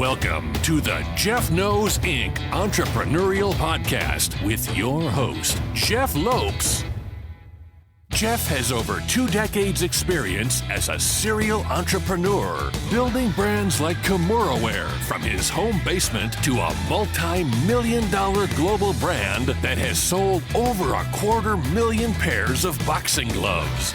Welcome to the Jeff Knows Inc. Entrepreneurial Podcast with your host, Jeff Lopes. Jeff has over 2 decades experience as a serial entrepreneur, building brands like Kimura from his home basement to a multi-million-dollar global brand that has sold over 250,000 pairs of boxing gloves.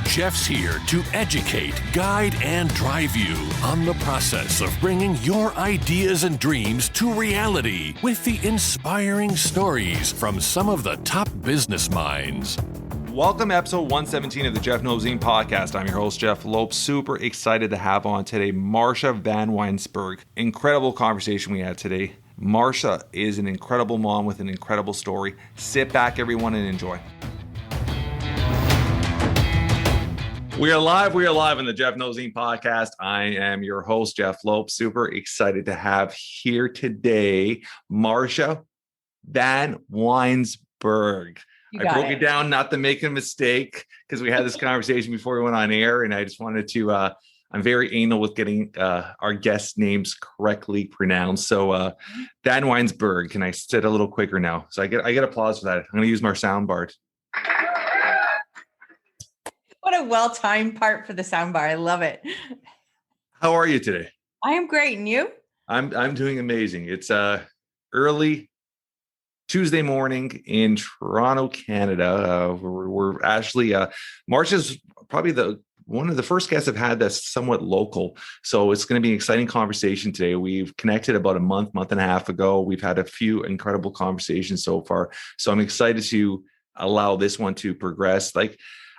Jeff's here to educate, guide, and drive you on the process of bringing your ideas and dreams to reality with the inspiring stories from some of the top business minds. Welcome to episode 117 of the Jeff Knows Inc. podcast. I'm your host, Jeff Lopes. Super excited to have on today Marsha Vanwynsberghe. Incredible conversation we had today. Marsha is an incredible mom with an incredible story. Sit back, everyone, and enjoy. We are live in the Jeff Knows Inc. podcast. I am your host, Jeff Lopes. Super excited to have here today Marsha Vanwynsberghe. I broke it down not to make a mistake because we had this conversation before we went on air, and I just wanted to, I'm very anal with getting our guest names correctly pronounced. So Vanwynsberghe, can I sit a little quicker now? So I get applause for that. I'm going to use my soundboard. What a well-timed part for the soundbar. I love it. How are you today? I am great. And you? I'm doing amazing. It's early Tuesday morning in Toronto, Canada. We're actually Marsha's probably one of the first guests I've had that's somewhat local. So it's going to be an exciting conversation today. We've connected about a month and a half ago. We've had a few incredible conversations so far. So I'm excited to allow this one to progress.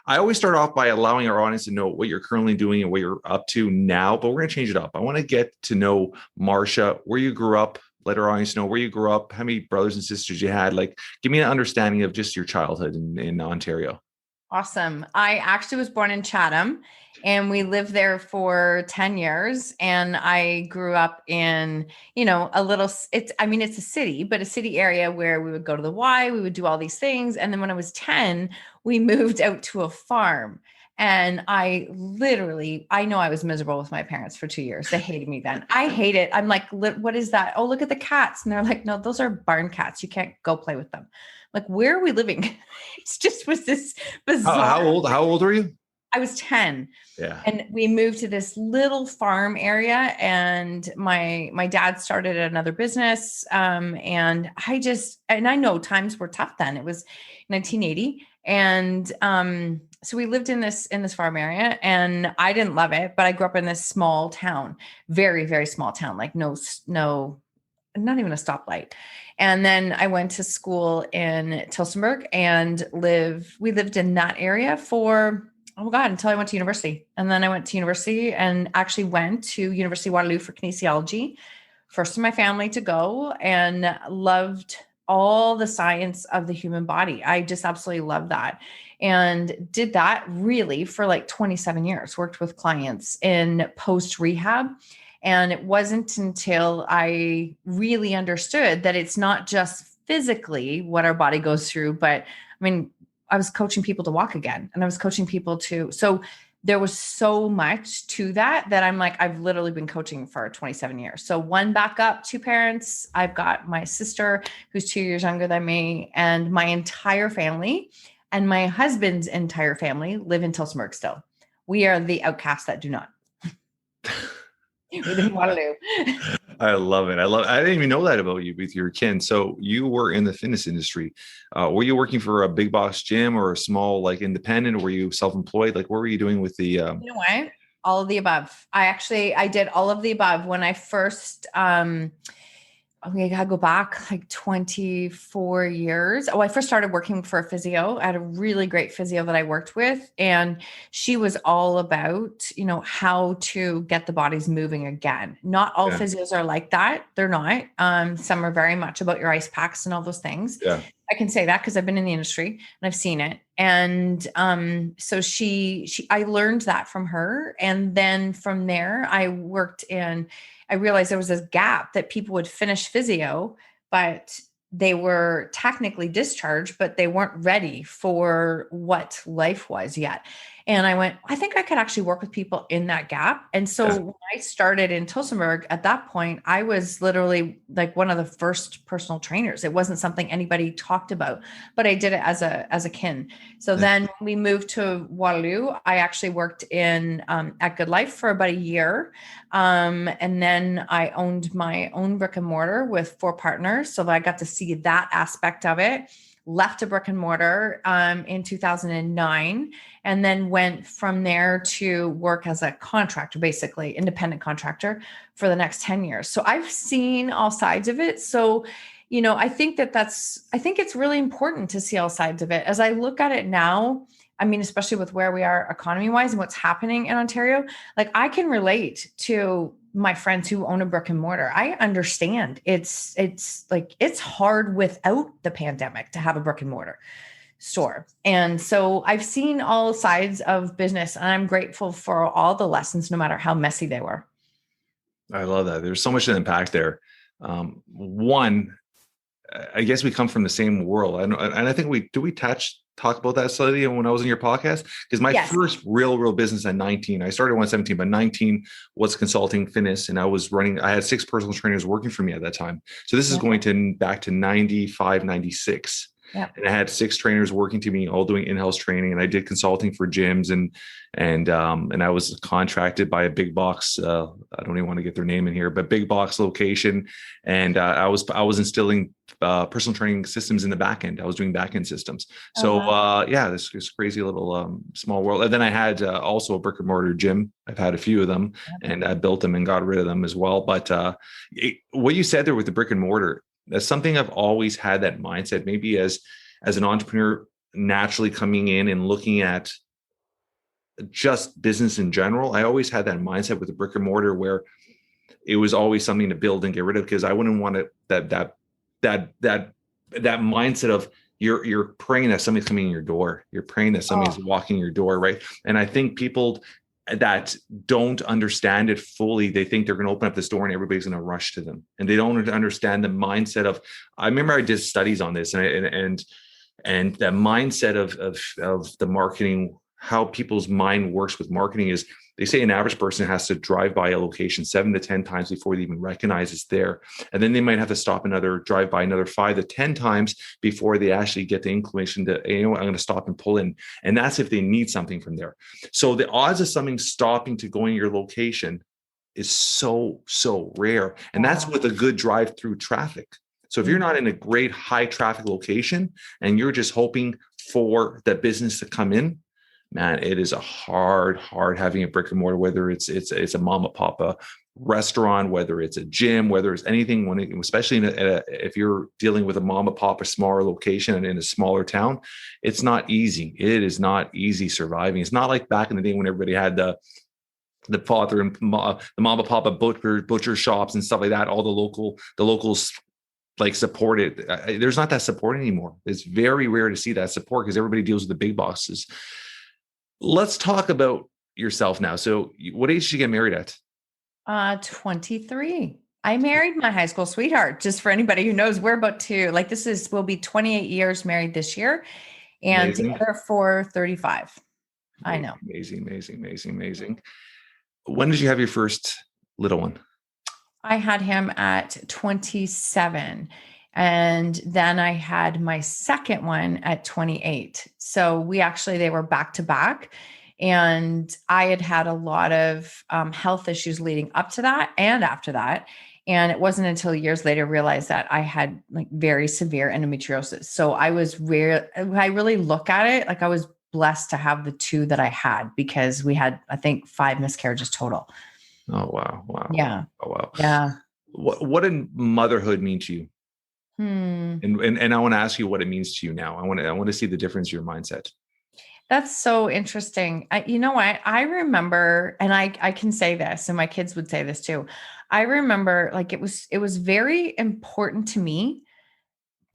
I always start off by allowing our audience to know what you're currently doing and what you're up to now, but we're going to change it up. I want to get to know Marsha, where you grew up, let our audience know where you grew up, how many brothers and sisters you had. Give me an understanding of just your childhood in Ontario. Awesome. I actually was born in Chatham and we lived there for 10 years. And I grew up in, it's a city, but a city area where we would go to the Y, we would do all these things. And then when I was 10, we moved out to a farm. And I know I was miserable with my parents for 2 years. They hated me then. I hate it. I'm like, what is that? Oh, look at the cats. And they're like, no, those are barn cats. You can't go play with them. Like, where are we living? It just was this bizarre. How old are you? I was 10. Yeah. And we moved to this little farm area, and my dad started another business. And I know times were tough then. It was 1980. And so we lived in this farm area, and I didn't love it, but I grew up in this small town, very, very small town, like no, not even a stoplight. And then I went to school in Tillsonburg and we lived in that area for, until I went to university. And then I went to university and actually went to University of Waterloo for kinesiology, first in my family to go, and loved all the science of the human body. I just absolutely love that. And did that really for 27 years, worked with clients in post-rehab. And it wasn't until I really understood that it's not just physically what our body goes through, but I was coaching people to walk again, and I was coaching people so there was so much to that I'm like, I've literally been coaching for 27 years. So one backup, 2 parents. I've got my sister who's 2 years younger than me, and my entire family and my husband's entire family live in Tillsonburg still. We are the outcasts that do not. We didn't want to. I love it. I didn't even know that about you with your kin. So you were in the fitness industry. Were you working for a big box gym or a small independent? Or were you self-employed? What were you doing with the? You know what? All of the above. I did all of the above when I first. I gotta go back 24 years. I first started working for a physio. I had a really great physio that I worked with, and she was all about, how to get the bodies moving again. Not all physios are like that. They're not. Some are very much about your ice packs and all those things. Yeah. I can say that because I've been in the industry and I've seen it. And so I learned that from her. And then from there, I realized there was this gap that people would finish physio, but they were technically discharged, but they weren't ready for what life was yet. And I went, I think I could actually work with people in that gap. And so when I started in Tillsonburg, at that point, I was literally like one of the first personal trainers. It wasn't something anybody talked about, but I did it as a kin. So then we moved to Waterloo. I actually worked in at Good Life for about a year. And then I owned my own brick and mortar with 4 partners. So I got to see that aspect of it. Left a brick and mortar in 2009, and then went from there to work as a contractor, basically independent contractor for the next 10 years. So I've seen all sides of it. So, I think I think it's really important to see all sides of it. As I look at it now, I mean, especially with where we are economy wise and what's happening in Ontario, like I can relate to my friends who own a brick and mortar. I understand it's like, it's hard without the pandemic to have a brick and mortar store. And so I've seen all sides of business, and I'm grateful for all the lessons, no matter how messy they were. I love that. There's so much to unpack there. One, I guess we come from the same world. And I think we talk about that slightly when I was in your podcast, because my first real business at 19, I started when I was 17, but 19 was consulting fitness. And I had 6 personal trainers working for me at that time. So this is going back to 95, 96. Yeah. And I had 6 trainers working to me, all doing in-house training. And I did consulting for gyms and I was contracted by a big box. I don't even want to get their name in here, but big box location. And I was instilling personal training systems in the back end. I was doing back end systems. So this crazy little small world. And then I had also a brick and mortar gym. I've had a few of them, and I built them and got rid of them as well. But what you said there with the brick and mortar, that's something I've always had, that mindset, maybe as an entrepreneur, naturally coming in and looking at just business in general. I always had that mindset with the brick and mortar, where it was always something to build and get rid of, because I wouldn't want it that mindset of you're praying that somebody's coming in your door. You're praying that somebody's walking your door, right? And I think people that don't understand it fully, they think they're going to open up this door and everybody's going to rush to them, and they don't understand the mindset of. I remember I did studies on this, and that mindset of the marketing, how people's mind works with marketing is, they say an average person has to drive by a location 7 to 10 times before they even recognize it's there. And then they might have to drive by another 5 to 10 times before they actually get the inclination to, I'm going to stop and pull in. And that's if they need something from there. So the odds of something stopping to go in your location is so rare. And that's with a good drive-through traffic. So if you're not in a great high traffic location and you're just hoping for that business to come in, man, it is a hard having a brick and mortar, whether it's a mama papa restaurant, whether it's a gym, whether it's anything, especially if you're dealing with a mama papa smaller location and in a smaller town, it's not easy. It is not easy surviving. It's not like back in the day when everybody had the father and the mama papa butcher shops and stuff like that. All the locals like support it. There's not that support anymore. It's very rare to see that support because everybody deals with the big bosses. Let's talk about yourself now. So what age did you get married at? 23. I married my high school sweetheart. Just for anybody who knows, we're about to, like, we'll be 28 years married this year and together for 35. I know. Amazing. When did you have your first little one? I had him at 27. And then I had my second one at 28. So they were back to back. And I had a lot of health issues leading up to that and after that. And it wasn't until years later I realized that I had like very severe endometriosis. So I really look at it like I was blessed to have the 2 that I had, because we had, I think, 5 miscarriages total. Oh, wow. Yeah. Oh, wow. Yeah. What did motherhood mean to you? And I want to ask you what it means to you now. I want to see the difference in your mindset. That's so interesting. You know what? I remember, and I can say this, and my kids would say this too. I remember, like, it was very important to me,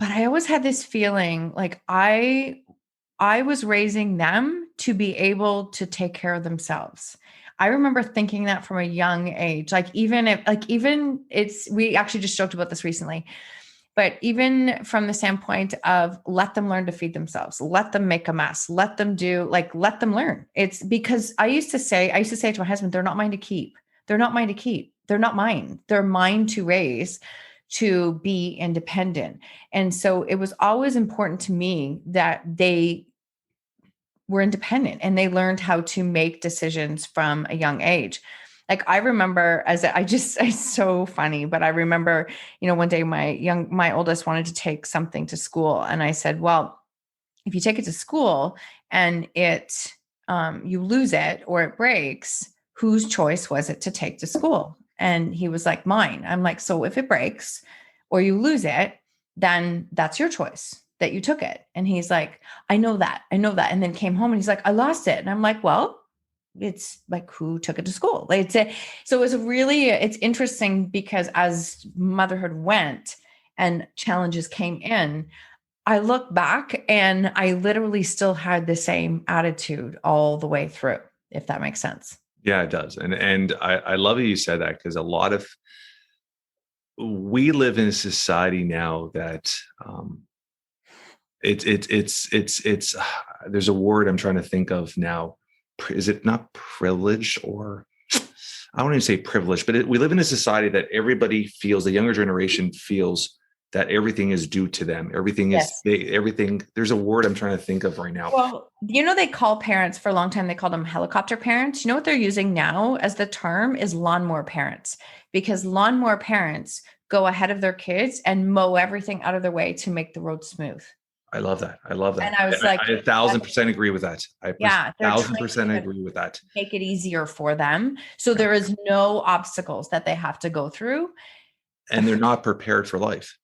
but I always had this feeling like I was raising them to be able to take care of themselves. I remember thinking that from a young age, we actually just joked about this recently. But even from the standpoint of let them learn to feed themselves, let them make a mess, let them let them learn. It's because I used to say to my husband, they're not mine to keep. They're not mine to keep. They're not mine. They're mine to raise, to be independent. And so it was always important to me that they were independent and they learned how to make decisions from a young age. Like I remember it's so funny, but I remember, one day my oldest wanted to take something to school. And I said, well, if you take it to school and you lose it or it breaks, whose choice was it to take to school? And he was like, mine. I'm like, so if it breaks or you lose it, then that's your choice that you took it. And he's like, I know that. And then came home and he's like, I lost it. And I'm like, well, it's like, who took it to school? So it's interesting because as motherhood went and challenges came in, I look back and I literally still had the same attitude all the way through, if that makes sense. Yeah, it does. And I love that you said that, because we live in a society now that it's there's a word I'm trying to think of now. Is it not privilege, or I don't even say privilege, but we live in a society that everybody feels, the younger generation feels that everything is due to them. Everything is, everything. There's a word I'm trying to think of right now. Well, they call parents for a long time, they called them helicopter parents. You know what they're using now as the term is lawnmower parents, because lawnmower parents go ahead of their kids and mow everything out of their way to make the road smooth. I love that. And I was like, I 1,000% agree with that. I 1,000% agree with that. Make it easier for them. So there is no obstacles that they have to go through. And they're not prepared for life.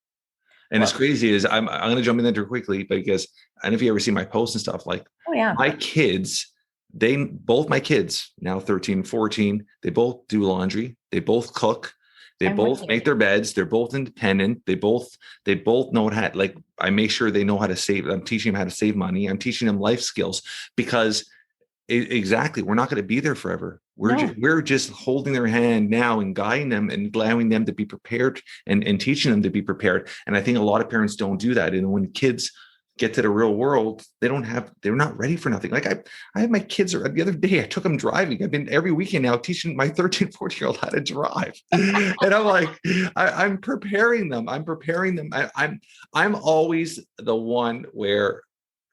And it's crazy is I'm going to jump in there quickly, because I don't know if you ever see my posts and stuff, like my kids, both my kids now 13, 14, they both do laundry. They both cook. They both make their beds. They're both independent. They both know how, like, I make sure they know how to save. I'm teaching them how to save money. I'm teaching them life skills, because exactly, we're not going to be there forever. We're just holding their hand now and guiding them and allowing them to be prepared and teaching them to be prepared. And I think a lot of parents don't do that. And when kids get to the real world, they're not ready for nothing. Like I have my kids, the other day, I took them driving. I've been every weekend now teaching my 13, 14-year-old how to drive. And I'm like, I'm preparing them. I'm always the one where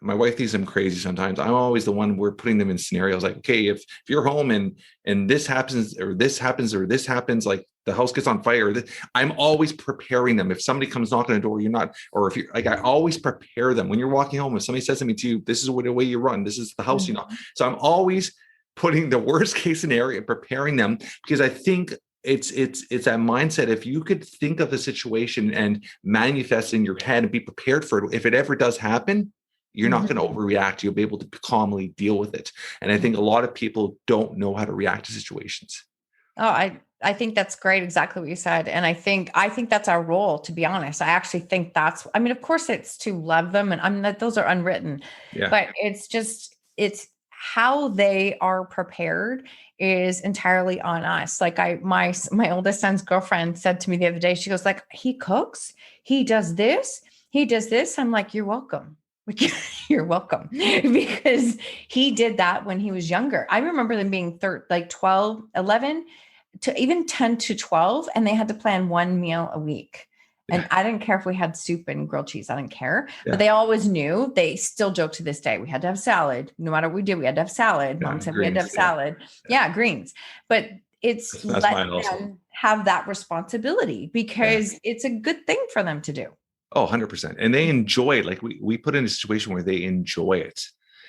my wife thinks I'm crazy sometimes. I'm always the one we're putting them in scenarios like, okay, if you're home and this happens or this happens, like the house gets on fire, I'm always preparing them. If somebody comes knocking on the door, you're not, or if you're like, I always prepare them. When you're walking home, if somebody says something to you, this is the way you run. This is the house, So I'm always putting the worst case scenario, preparing them, because I think it's that mindset. If you could think of the situation and manifest in your head and be prepared for it, if it ever does happen, you're not going to overreact. You'll be able to calmly deal with it. And I think a lot of people don't know how to react to situations. Oh, I think that's great. Exactly what you said. And I think that's our role, to be honest. I actually think of course it's to love them, and those are unwritten, but it's how they are prepared is entirely on us. Like my oldest son's girlfriend said to me the other day, she goes like, he cooks, he does this. I'm like, you're welcome. You're welcome, because he did that when he was younger. I remember them being 12, 11 to even 10 to 12. And they had to plan one meal a week. And I didn't care if we had soup and grilled cheese. I didn't care, but they always knew. They still joke to this day. We had to have salad. No matter what we did, we had to have salad. Mom said we had to have salad. Yeah, greens. But it's let them have that responsibility, because it's a good thing for them to do. Oh, 100%. And they enjoy it. Like we put in a situation where they enjoy it.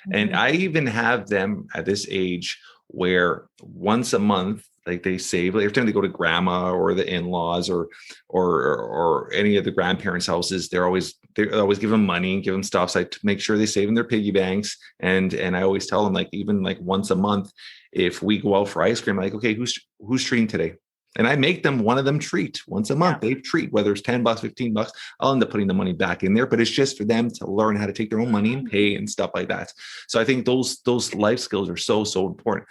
Mm-hmm. And I even have them at this age where once a month, like they save, like every time they go to grandma or the in-laws or any of the grandparents' houses, they always give them money and give them stuff. So I make sure they save in their piggy banks. And I always tell them, like, even like once a month, if we go out for ice cream, like, okay, who's treating today? And I make them, one of them treat once a month. They treat, whether it's $10, $15, I'll end up putting the money back in there, but it's just for them to learn how to take their own money and pay and stuff like that. So I think those life skills are so, so important.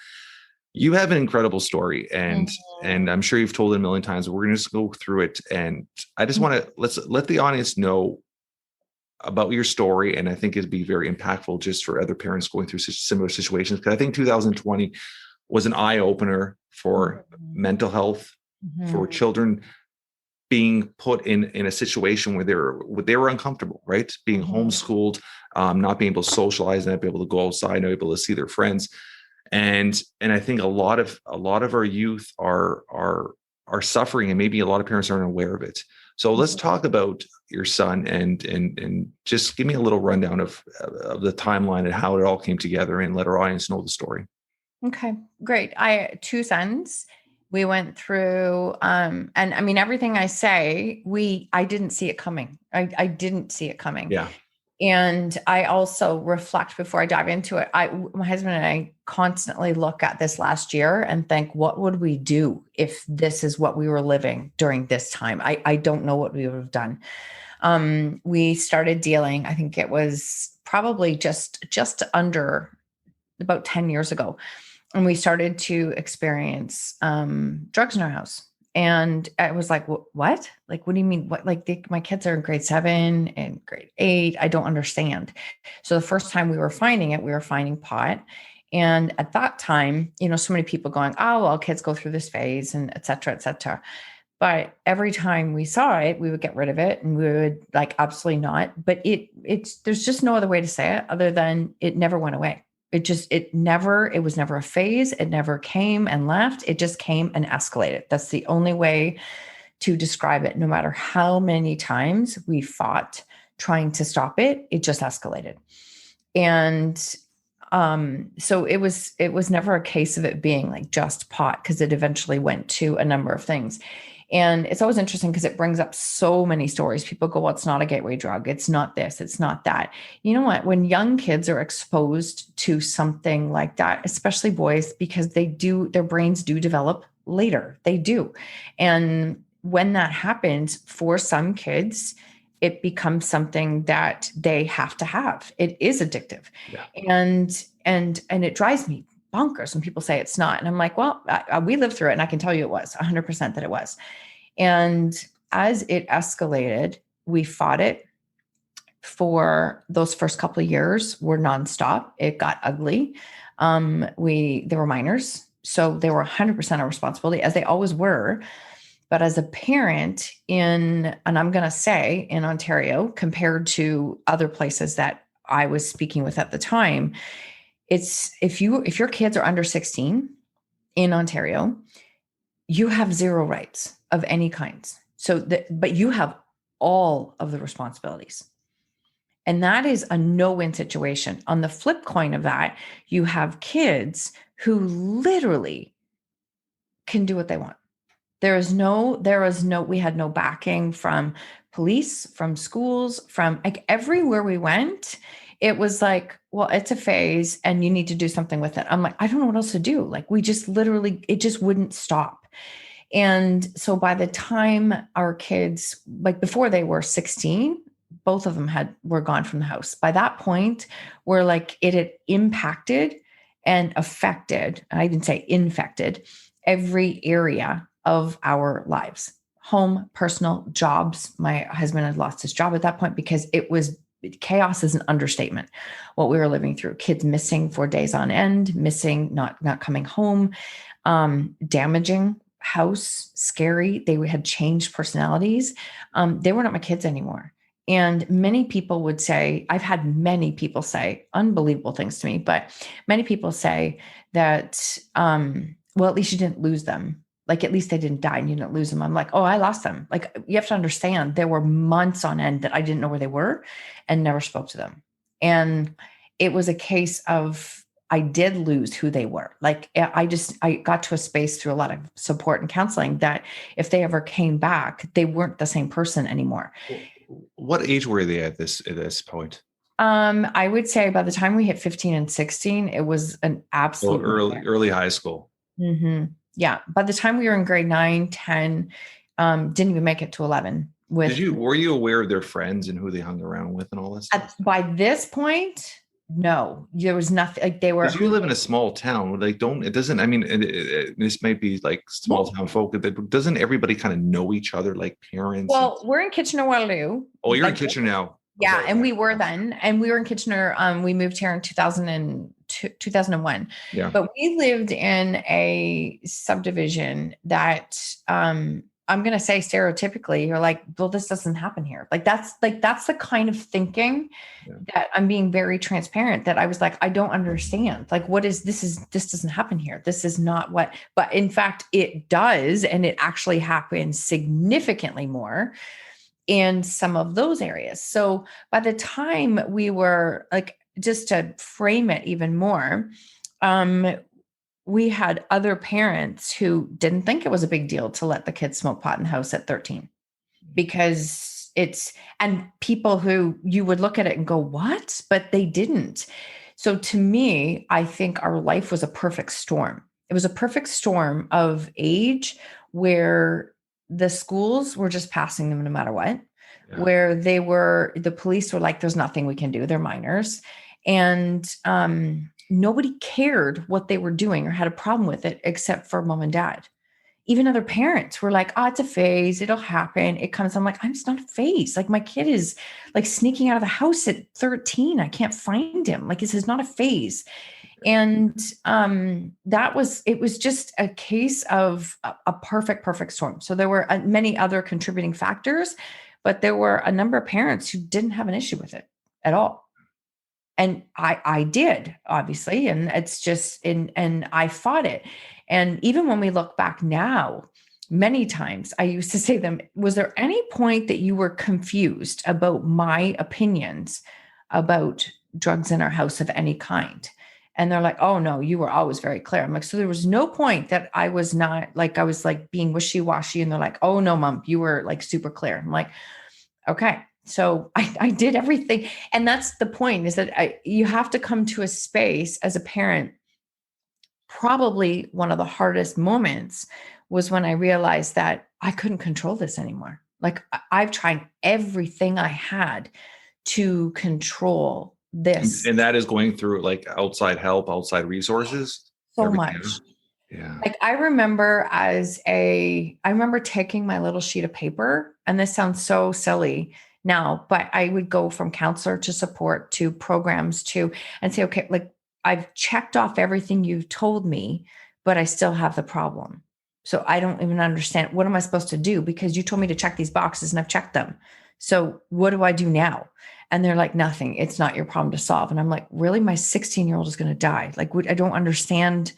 You have an incredible story, and Mhm. I'm sure you've told it a million times. But we're going to just go through it, and I just want to let the audience know about your story, and I think it'd be very impactful just for other parents going through such similar situations. Because I think 2020 was an eye opener for Mhm. mental health, for Mhm. children being put in a situation where they were uncomfortable, right? Being Mhm. homeschooled, not being able to socialize, not being able to go outside, not able to see their friends, and I think a lot of our youth are suffering, and maybe a lot of parents aren't aware of it. So let's Mhm. talk about your son, and just give me a little rundown of the timeline and how it all came together, and let our audience know the story. Okay, great. I two sons. We went through, and I mean everything I say, I didn't see it coming. I didn't see it coming. Yeah. And I also reflect before I dive into it. My husband and I constantly look at this last year and think, what would we do if this is what we were living during this time? I don't know what we would have done. We started dealing, I think it was probably just under about 10 years ago. And we started to experience drugs in our house. And I was like, what? Like, what do you mean? What? Like, my kids are in grade 7 and grade 8. I don't understand. So the first time we were finding it, we were finding pot. And at that time, so many people going, oh, well, kids go through this phase and et cetera, et cetera. But every time we saw it, we would get rid of it and we would like, absolutely not. But there's just no other way to say it other than it never went away. It was never a phase. It never came and left. It just came and escalated. That's the only way to describe it. No matter how many times we fought trying to stop it, it just escalated. And so it was never a case of it being like just pot, because it eventually went to a number of things. And it's always interesting because it brings up so many stories. People go, well, it's not a gateway drug. It's not this, it's not that. You know what? When young kids are exposed to something like that, especially boys, because their brains do develop later. They do. And when that happens for some kids, it becomes something that they have to have. It is addictive. Yeah. And it drives me bonkers when people say it's not. And I'm like, well, we lived through it, and I can tell you it was 100% that it was. And as it escalated, we fought it for those first couple of years. Were nonstop. It got ugly. They were minors, so they were 100% our responsibility, as they always were. But as a parent and I'm going to say in Ontario, compared to other places that I was speaking with at the time, it's if your kids are under 16 in Ontario, you have zero rights of any kinds. But you have all of the responsibilities. And that is a no-win situation. On the flip coin of that, you have kids who literally can do what they want. We had no backing from police, from schools, from like everywhere we went. It was like, well, it's a phase and you need to do something with it. I'm like, I don't know what else to do. Like, we just literally, it just wouldn't stop. And so by the time our kids, like before they were 16, both of them were gone from the house. By that point, where like it had impacted and affected, I didn't say infected, every area of our lives. Home, personal, jobs. My husband had lost his job at that point because chaos is an understatement. What we were living through, kids missing for days on end, missing, not coming home, damaging house, scary. They had changed personalities. They were not my kids anymore. And many people would say, I've had many people say unbelievable things to me, but many people say that, well, at least you didn't lose them. Like, at least they didn't die and you didn't lose them. I'm like, oh, I lost them. Like, you have to understand, there were months on end that I didn't know where they were and never spoke to them. And it was a case of, I did lose who they were. Like, I got to a space through a lot of support and counseling that if they ever came back, they weren't the same person anymore. What age were they at this point? I would say by the time we hit 15 and 16, it was an absolute early high school. Mm-hmm. Yeah. By the time we were in grade 9, 10, didn't even make it to 11. Were you aware of their friends and who they hung around with and all this stuff? By this point, No, there was nothing. Like they were. Because you live in a small town, like it doesn't. I mean, this might be like small town folk, but doesn't everybody kind of know each other, like parents? Well, we're in Kitchener-Waterloo. Oh, you're in Like, Kitchener now. yeah, Okay, and okay. we were then, and we were in Kitchener. We moved here in 2001. Yeah. But we lived in a subdivision that I'm going to say stereotypically, you're like, well, this doesn't happen here. That's the kind of thinking that I'm being very transparent, that I was like, I don't understand. Like, this doesn't happen here. This is not what, but in fact it does. And it actually happens significantly more in some of those areas. So by the time we were like, just to frame it even more, we had other parents who didn't think it was a big deal to let the kids smoke pot in the house at 13, because and people who you would look at it and go, what? But they didn't. So to me, I think our life was a perfect storm. It was a perfect storm of age where the schools were just passing them no matter what, where the police were like, there's nothing we can do. They're minors. And, nobody cared what they were doing or had a problem with it except for mom and dad. Even other parents were like, oh, it's a phase. It'll happen. It comes. I'm like, it's not a phase. Like my kid is like sneaking out of the house at 13. I can't find him. Like this is not a phase. And it was just a case of a perfect storm. So there were many other contributing factors, but there were a number of parents who didn't have an issue with it at all. And I did, obviously, and it's just, and I fought it. And even when we look back now, many times I used to say to them, was there any point that you were confused about my opinions about drugs in our house of any kind? And they're like, oh no, you were always very clear. I'm like, so there was no point that I was not like, I was like being wishy-washy. And they're like, oh no, mom, you were like super clear. I'm like, okay. So I did everything. And that's the point, is that you have to come to a space as a parent. Probably one of the hardest moments was when I realized that I couldn't control this anymore. Like I've tried everything I had to control this. And that is going through like outside help, outside resources. So everything. much. Yeah. Like I remember taking my little sheet of paper, and this sounds so silly now, but I would go from counselor to support to programs and say, okay, like I've checked off everything you've told me, but I still have the problem. So I don't even understand, what am I supposed to do? Because you told me to check these boxes and I've checked them. So what do I do now? And they're like, nothing. It's not your problem to solve. And I'm like, really? My 16-year-old is going to die. Like, I don't understand.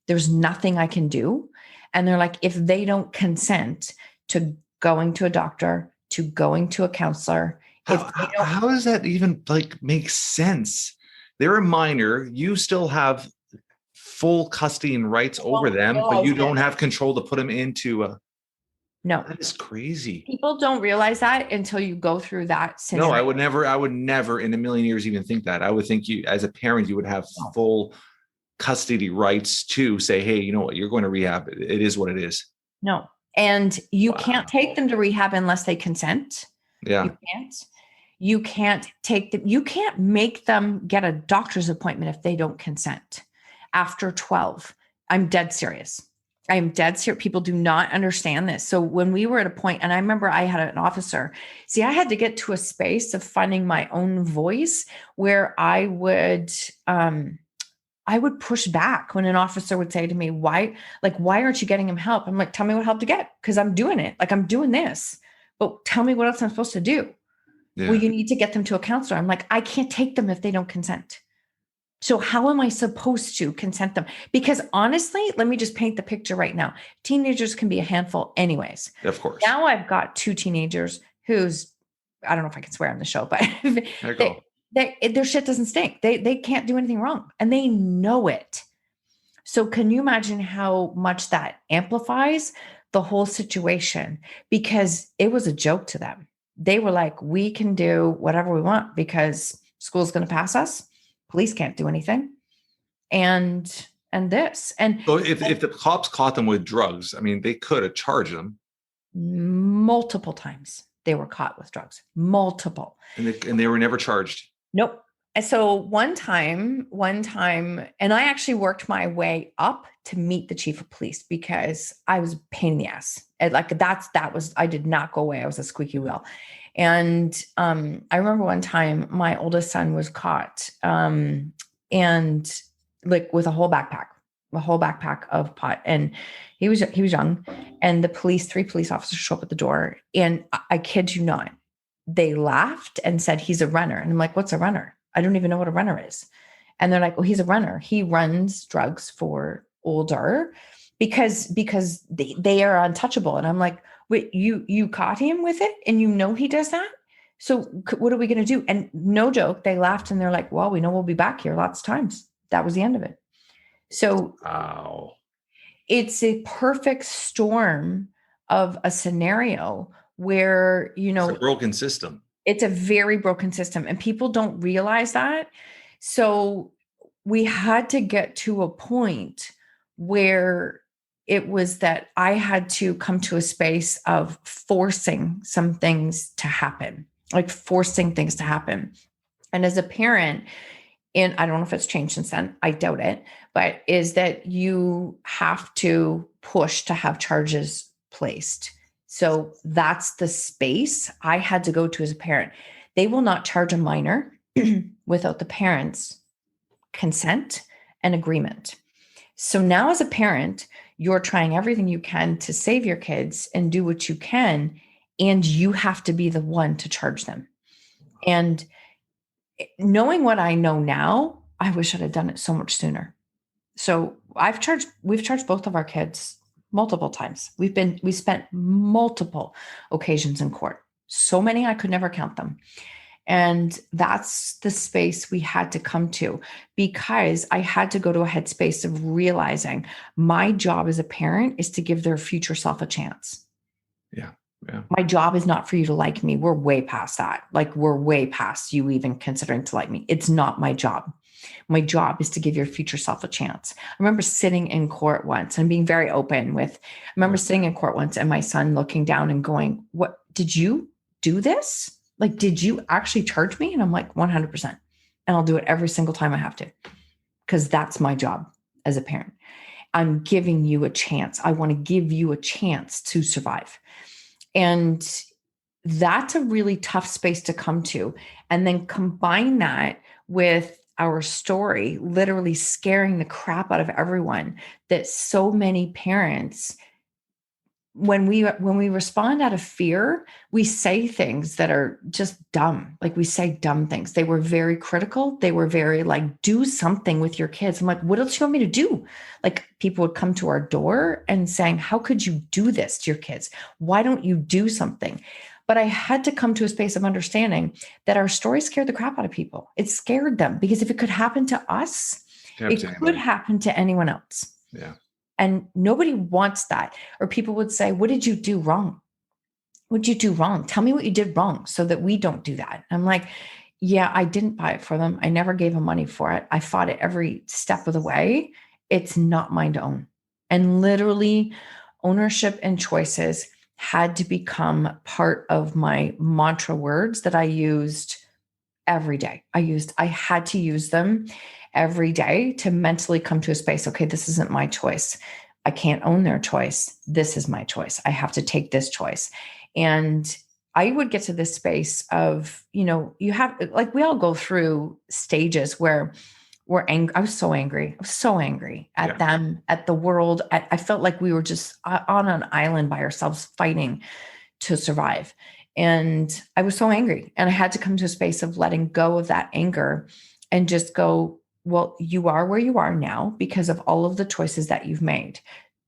There's nothing I can do. And they're like, if they don't consent to going to a doctor, to going to a counselor. How does that even like make sense? They're a minor. You still have full custody and rights over them, but you don't have control to put them into no. That is crazy. People don't realize that until you go through that scenario. No, I would never in a million years even think that. I would think you, as a parent, you would have full custody rights to say, hey, you know what, you're going to rehab. It is what it is. No. And you can't take them to rehab unless they consent. Yeah. You can't take them. You can't make them get a doctor's appointment if they don't consent after 12. I'm dead serious. I am dead serious. People do not understand this. So when we were at a point, and I remember I had an officer, I had to get to a space of finding my own voice where I would push back when an officer would say to me, why aren't you getting him help? I'm like, tell me what help to get. Cause I'm doing it. Like I'm doing this, but tell me what else I'm supposed to do. Yeah. Well, you need to get them to a counselor. I'm like, I can't take them if they don't consent. So how am I supposed to consent them? Because honestly, let me just paint the picture right now. Teenagers can be a handful anyways. Of course. Now I've got two teenagers who's, I don't know if I can swear on the show, but their shit doesn't stink. They can't do anything wrong and they know it. So can you imagine how much that amplifies the whole situation? Because it was a joke to them. They were like, we can do whatever we want because school's going to pass us. Police can't do anything. And this. And so if the cops caught them with drugs, I mean, they could have charged them. Multiple times they were caught with drugs. Multiple. And they were never charged. Nope. so one time, and I actually worked my way up to meet the chief of police because I was a pain in the ass. And like I did not go away. I was a squeaky wheel. And I remember one time my oldest son was caught and like with a whole backpack of pot. And he was young, and three police officers show up at the door. And I kid you not, they laughed and said, he's a runner. And I'm like, what's a runner? I don't even know what a runner is. And they're like, well, he's a runner. He runs drugs for older because they are untouchable. And I'm like, wait, you caught him with it and you know he does that? So what are we going to do? And no joke, they laughed and they're like, well, we know we'll be back here lots of times. That was the end of it. So Wow. It's a perfect storm of a scenario where, it's a broken system. It's a very broken system, and people don't realize that. So we had to get to a point where it was that I had to come to a space of forcing some things to happen, like forcing things to happen. And as a parent, and I don't know if it's changed since then, I doubt it, but is that you have to push to have charges placed. So that's the space I had to go to as a parent. They will not charge a minor without the parent's consent and agreement. So now as a parent, you're trying everything you can to save your kids and do what you can, and you have to be the one to charge them. And knowing what I know now, I wish I'd have done it so much sooner. So we've charged both of our kids multiple times. We spent multiple occasions in court. So many, I could never count them. And that's the space we had to come to, because I had to go to a headspace of realizing my job as a parent is to give their future self a chance. Yeah. Yeah. My job is not for you to like me. We're way past that. Like, we're way past you even considering to like me. It's not my job. My job is to give your future self a chance. I remember sitting in court once and being very open with, I remember sitting in court once and my son looking down and going, what, did you do this? Like, did you actually charge me? And I'm like, 100%. And I'll do it every single time I have to, because that's my job as a parent. I'm giving you a chance. I want to give you a chance to survive. And that's a really tough space to come to. And then combine that with our story literally scaring the crap out of everyone, that so many parents, when we respond out of fear, we say things that are just dumb. Like, we say dumb things. They were very critical. They were very like, do something with your kids. I'm like, what else do you want me to do? Like, people would come to our door and saying, how could you do this to your kids? Why don't you do something? But I had to come to a space of understanding that our story scared the crap out of people. It scared them, because if it could happen to us, it could happen to anyone else. Yeah. And nobody wants that. Or people would say, what did you do wrong? What did you do wrong? Tell me what you did wrong so that we don't do that. I'm like, yeah, I didn't buy it for them. I never gave them money for it. I fought it every step of the way. It's not mine to own. And literally, ownership and choices had to become part of my mantra words that I used every day. I had to use them every day to mentally come to a space. Okay, this isn't my choice. I can't own their choice. This is my choice. I have to take this choice. And I would get to this space of, you have, like, we all go through stages where we're angry. I was so angry. At them, at the world. I felt like we were just on an island by ourselves fighting to survive. And I was so angry. And I had to come to a space of letting go of that anger and just go, well, you are where you are now because of all of the choices that you've made.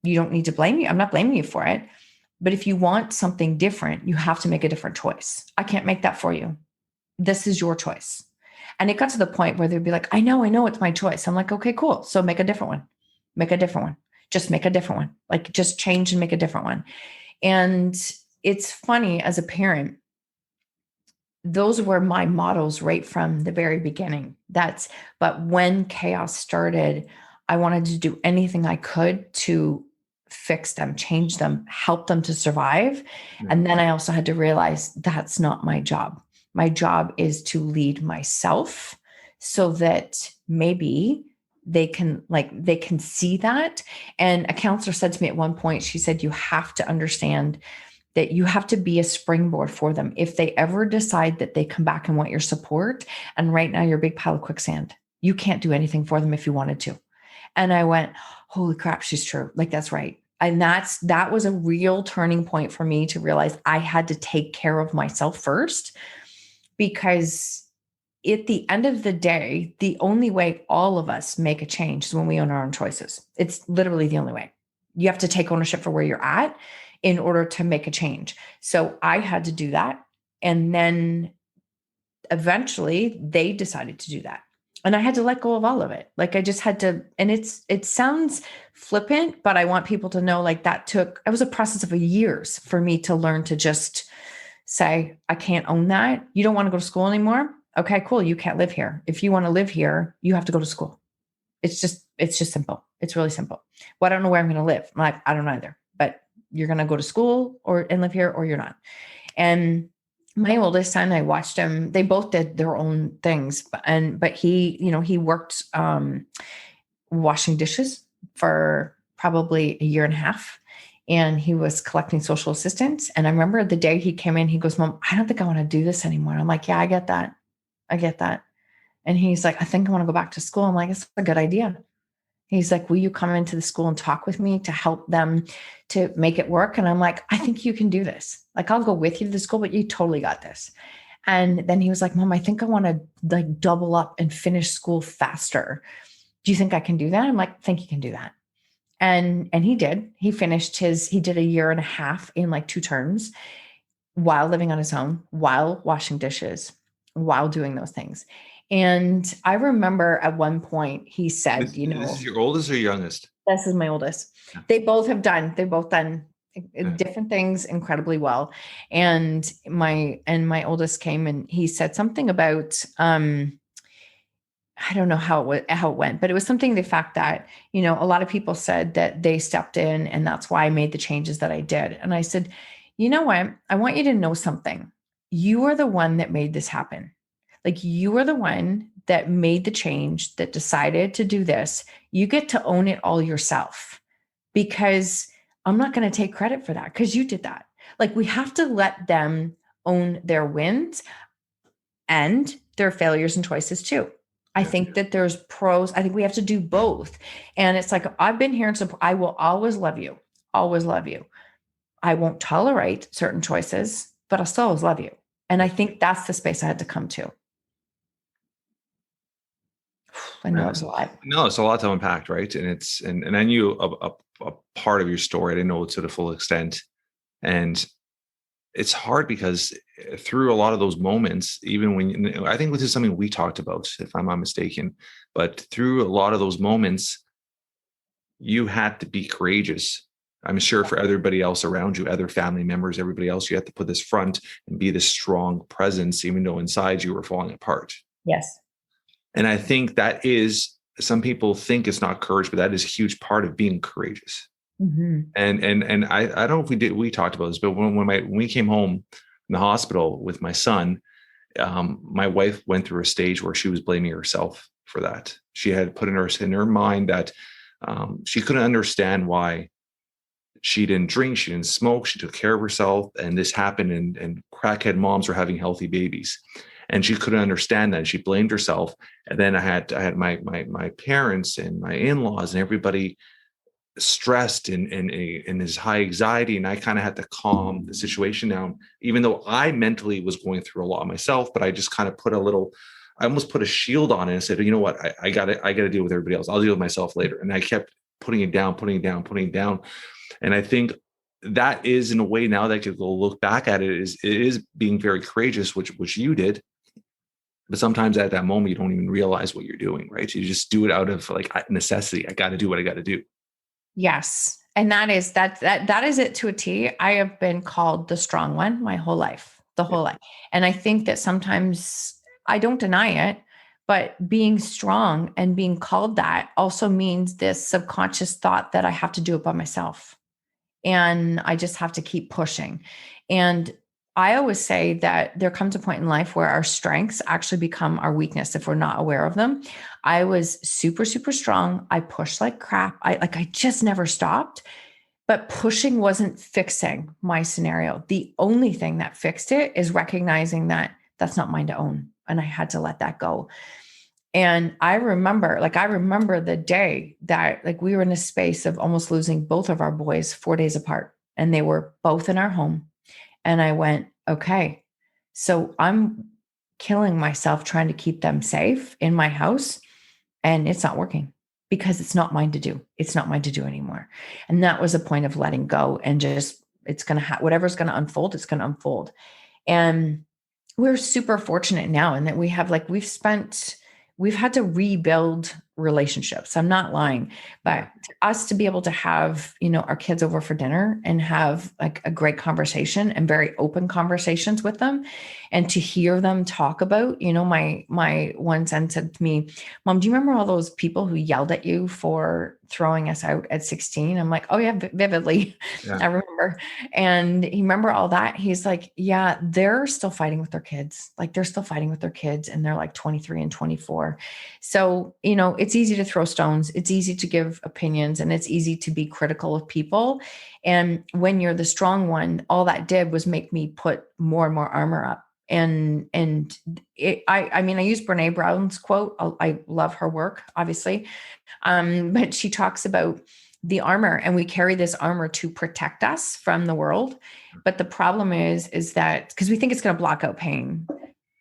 You don't need to blame me. I'm not blaming you for it. But if you want something different, you have to make a different choice. I can't make that for you. This is your choice. And it got to the point where they'd be like, I know it's my choice. I'm like, okay, cool. So make a different one. Just make a different one. Like, just change and make a different one. And it's funny, as a parent, those were my models right from the very beginning. But when chaos started, I wanted to do anything I could to fix them, change them, help them to survive. Yeah. And then I also had to realize that's not my job. My job is to lead myself so that maybe they can see that. And a counselor said to me at one point, she said, you have to understand that you have to be a springboard for them. If they ever decide that they come back and want your support, and right now you're a big pile of quicksand, you can't do anything for them if you wanted to. And I went, holy crap, she's true. Like, that's right. And that was a real turning point for me to realize I had to take care of myself first, because at the end of the day, the only way all of us make a change is when we own our own choices. It's literally the only way. You have to take ownership for where you're at in order to make a change. So I had to do that. And then eventually they decided to do that. And I had to let go of all of it. Like, I just had to, and it sounds flippant, but I want people to know, like, it was a process of years for me to learn to just say, I can't own that. You don't want to go to school anymore? Okay, cool. You can't live here. If you want to live here, you have to go to school. It's just simple. It's really simple. Well, I don't know where I'm going to live. I'm like, I don't know either, but you're going to go to school and live here, or you're not. And my oldest son, I watched him. They both did their own things, but he worked washing dishes for probably a year and a half, and he was collecting social assistance. And I remember the day he came in, he goes, Mom, I don't think I want to do this anymore. I'm like, yeah, I get that. And he's like, I think I want to go back to school. I'm like, it's a good idea. He's like, will you come into the school and talk with me to help them to make it work? And I'm like, I think you can do this. Like, I'll go with you to the school, but you totally got this. And then he was like, Mom, I think I want to like double up and finish school faster. Do you think I can do that? I'm like, I think you can do that. And he did. He did a year and a half in like 2 terms while living on his own, while washing dishes, while doing those things. And I remember at one point he said, This is your oldest or youngest? This is my oldest. Yeah. They've both done different things incredibly well. And my oldest came and he said something about, I don't know how it went, but it was something, the fact that, a lot of people said that they stepped in and that's why I made the changes that I did. And I said, you know what? I want you to know something. You are the one that made this happen. Like, you are the one that made the change, that decided to do this. You get to own it all yourself, because I'm not going to take credit for that, because you did that. Like, we have to let them own their wins and their failures and choices too. I think that there's pros. I think we have to do both. And it's like, I've been here and support. I will always love you. Always love you. I won't tolerate certain choices, but I'll still always love you. And I think that's the space I had to come to. I know it's a lot. No, it's a lot to unpack, right? And and I knew a part of your story. I didn't know it to the full extent. And it's hard because through a lot of those moments, even when I think this is something we talked about, if I'm not mistaken, but through a lot of those moments, you had to be courageous. I'm sure for everybody else around you, other family members, everybody else, you had to put this front and be this strong presence, even though inside you were falling apart. Yes. And I think that is, some people think it's not courage, but that is a huge part of being courageous. Mm-hmm. And I don't know if we talked about this, but when we came home from the hospital with my son, my wife went through a stage where she was blaming herself for that. She had put in her mind that she couldn't understand why she didn't drink, she didn't smoke, she took care of herself, and this happened, and crackhead moms were having healthy babies. And she couldn't understand that. She blamed herself. And then I had my parents and my in-laws and everybody stressed in this high anxiety. And I kind of had to calm the situation down, even though I mentally was going through a lot myself, but I just kind of I almost put a shield on it and said, you know what, I gotta deal with everybody else. I'll deal with myself later. And I kept putting it down. And I think that is, in a way, now that I could go look back at it, it is being very courageous, which you did. But sometimes at that moment, you don't even realize what you're doing, right? You just do it out of like necessity. I got to do what I got to do. Yes. And that is it to a T. I have been called the strong one my whole life, life. And I think that sometimes, I don't deny it, but being strong and being called that also means this subconscious thought that I have to do it by myself. And I just have to keep pushing. And I always say that there comes a point in life where our strengths actually become our weakness if we're not aware of them. I was super, super strong. I pushed like crap. I just never stopped, but pushing wasn't fixing my scenario. The only thing that fixed it is recognizing that that's not mine to own. And I had to let that go. And I remember the day that like we were in a space of almost losing both of our boys 4 days apart, and they were both in our home. And I went, okay, so I'm killing myself trying to keep them safe in my house, and it's not working because it's not mine to do. It's not mine to do anymore. And that was a point of letting go and just, it's going to whatever's going to unfold, it's going to unfold. And we're super fortunate now in that we have we've had to rebuild relationships. I'm not lying, but us to be able to have, our kids over for dinner and have like a great conversation and very open conversations with them, and to hear them talk about, my one son said to me, Mom, do you remember all those people who yelled at you for throwing us out at 16? I'm like, oh yeah, vividly. Yeah. I remember. And he remember all that. He's like, yeah, they're still fighting with their kids. Like they're still fighting with their kids, and they're like 23 and 24. So, it's easy to throw stones. It's easy to give opinions, and it's easy to be critical of people. And when you're the strong one, all that did was make me put more and more armor up. And I use Brene Brown's quote. I love her work, obviously. But she talks about the armor, and we carry this armor to protect us from the world. But the problem is that because we think it's going to block out pain,